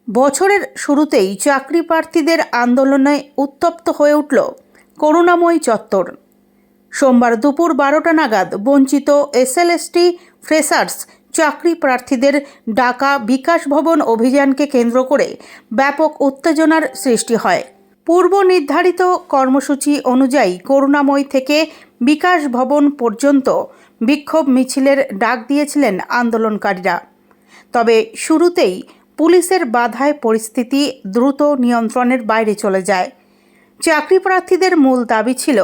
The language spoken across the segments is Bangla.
বছরের শুরুতেই চাকরি প্রার্থীদের আন্দোলনে উত্তপ্ত হয়ে উঠল করুণাময়ী চত্বর। সোমবার দুপুর 12টা নাগাদ বঞ্চিত এসএলএসটি ফ্রেশার্স চাকরি প্রার্থীদের ডাকা বিকাশ ভবন অভিযানকে কেন্দ্র করে ব্যাপক উত্তেজনার সৃষ্টি হয়। পূর্ব নির্ধারিত কর্মসূচি অনুযায়ী করুণাময়ী থেকে বিকাশ ভবন পর্যন্ত বিক্ষোভ মিছিলের ডাক দিয়েছিলেন আন্দোলনকারীরা। তবে শুরুতেই পুলিশের বাধায় পরিস্থিতি দ্রুত নিয়ন্ত্রণের বাইরে চলে যায়। চাকরি প্রার্থীদের মূল দাবি ছিল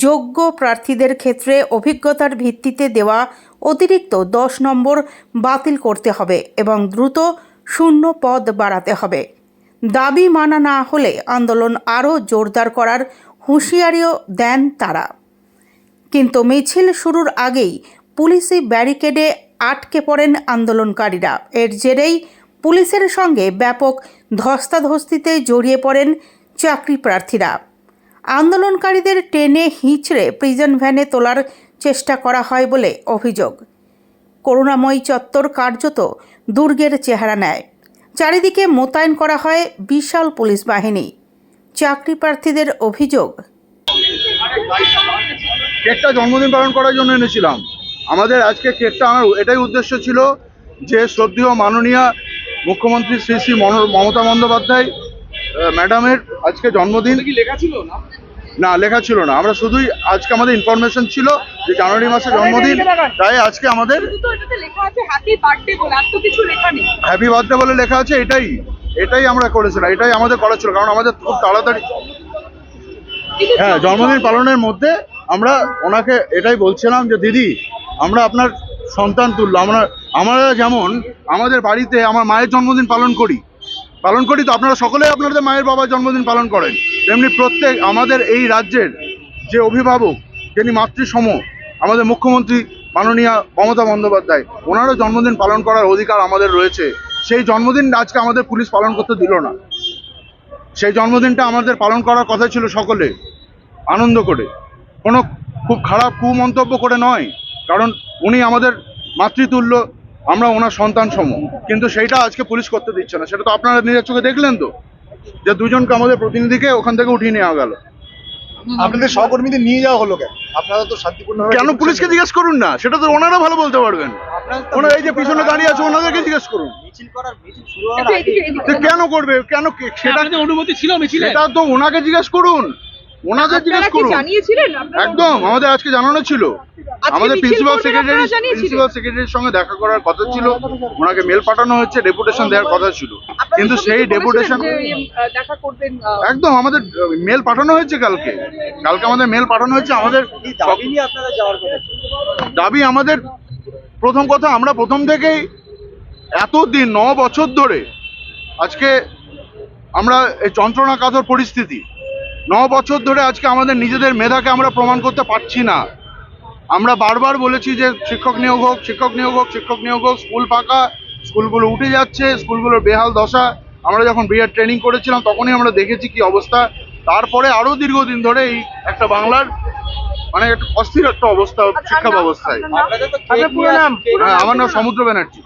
যোগ্য প্রার্থীদের ক্ষেত্রে অভিজ্ঞতার ভিত্তিতে দেওয়া অতিরিক্ত 10 নম্বর বাতিল করতে হবে এবং দ্রুত শূন্য পদ বাড়াতে হবে। দাবি মানা না হলে আন্দোলন আরও জোরদার করার হুঁশিয়ারিও দেন তারা। কিন্তু মিছিল শুরুর আগেই পুলিশি ব্যারিকেডে আটকে পড়েন আন্দোলনকারীরা। এর জেরেই পুলিশের সঙ্গে ব্যাপক ধস্তাধস্তিতে জড়িয়ে পড়েন চাকরি প্রার্থীরা। আন্দোলনকারীদের টেনে হিঁচড়ে প্রিজন ভ্যানে তোলার চেষ্টা করা হয় বলে অভিযোগ। করুণাময়ী চত্বর কার্যত দুর্গের চেহারা নেয়। চারিদিকে মোতায়েন করা হয় বিশাল পুলিশ বাহিনী। চাকরি প্রার্থীদের অভিযোগ, কেকটা জন্মদিন পালন করার জন্য এনেছিলাম। আমাদের আজকে কেকটা আনার এটাই উদ্দেশ্য ছিল যে শ্রদ্ধেয় মাননীয় মুখ্যমন্ত্রী শ্রী শ্রী মমতা বন্দ্যোপাধ্যায় ম্যাডামের আজকে জন্মদিন। লেখা ছিল না, লেখা ছিল না। আমরা শুধুই আজকে আমাদের ইনফরমেশন ছিল যে জানুয়ারি মাসে জন্মদিন, তাই আজকে আমাদের হ্যাপি বার্থডে বলে লেখা আছে। এটাই আমরা করেছিলাম, এটাই আমাদের করা ছিল, কারণ আমাদের খুব তাড়াতাড়ি জন্মদিন পালনের মধ্যে আমরা ওনাকে এটাই বলছিলাম যে দিদি, আমরা আপনার সন্তান তুল্য। আমরা যেমন আমাদের বাড়িতে আমার মায়ের জন্মদিন পালন করি, তো আপনারা সকলেই আপনাদের মায়ের বাবার জন্মদিন পালন করেন, তেমনি প্রত্যেক আমাদের এই রাজ্যের যে অভিভাবক, যিনি মাতৃসম, আমাদের মুখ্যমন্ত্রী মাননীয় মমতা বন্দ্যোপাধ্যায়, ওনারও জন্মদিন পালন করার অধিকার আমাদের রয়েছে। সেই জন্মদিন আজকে আমাদের পুলিশ পালন করতে দিল না। সেই জন্মদিনটা আমাদের পালন করার কথা ছিল সকলে আনন্দ করে, কোনো খুব খারাপ কুমন্তব্য করে নয়, কারণ উনি আমাদের মাতৃতুল্য, আমরা ওনার সন্তান সম। কিন্তু সেইটা আজকে পুলিশ করতে দিচ্ছে না। সেটা তো আপনারা নিজের চোখে দেখলেন তো, যে দুজনকে আমাদের প্রতিনিধিকে ওখান থেকে উঠিয়ে নেওয়া গেল। আপনাদের সহকর্মীদের নিয়ে যাওয়া হলো কেন? আপনারা তো শান্তিপূর্ণ কেন পুলিশকে জিজ্ঞেস করুন না, সেটা তো ওনারা ভালো বলতে পারবেন। ওনারা এই যে পিছনে দাঁড়িয়ে আছে, ওনাদেরকে জিজ্ঞেস করুন। কেন করবে, কেন সেটা অনুমতি ছিল মিছিলে? সেটা তো ওনাকে জিজ্ঞেস করুন, ওনাদের জিজ্ঞেস করুন। একদম আমাদের আজকে জানানো ছিল, আমাদের প্রিন্সিপাল সেক্রেটারির সঙ্গে দেখা করার কথা ছিল, ওনাকে মেল পাঠানো হচ্ছে, ডেপুটেশন দেওয়ার কথা ছিল, কিন্তু সেই ডেপুটেশন একদম আমাদের মেল পাঠানো হয়েছে। কালকে আমাদের মেল পাঠানো হয়েছে। আমাদের দাবি, আমাদের প্রথম কথা, আমরা প্রথম থেকেই এতদিন 9 বছর ধরে আজকে আমরা এই যন্ত্রণা কাতর পরিস্থিতি, 9 বছর ধরে আজকে আমাদের নিজেদের মেধাকে আমরা প্রমাণ করতে পারছি না। আমরা বারবার বলেছি যে শিক্ষক নিয়োগ হোক, স্কুল ফাঁকা, স্কুলগুলো উঠে যাচ্ছে, স্কুলগুলোর বেহাল দশা। আমরা যখন বিএড ট্রেনিং করেছিলাম তখনই আমরা দেখেছি কি অবস্থা। তারপরে আরো দীর্ঘদিন ধরে এই একটা বাংলার মানে একটা অস্থির একটা অবস্থা শিক্ষা ব্যবস্থায়। আমার নাম সমুদ্র ব্যানার্জি।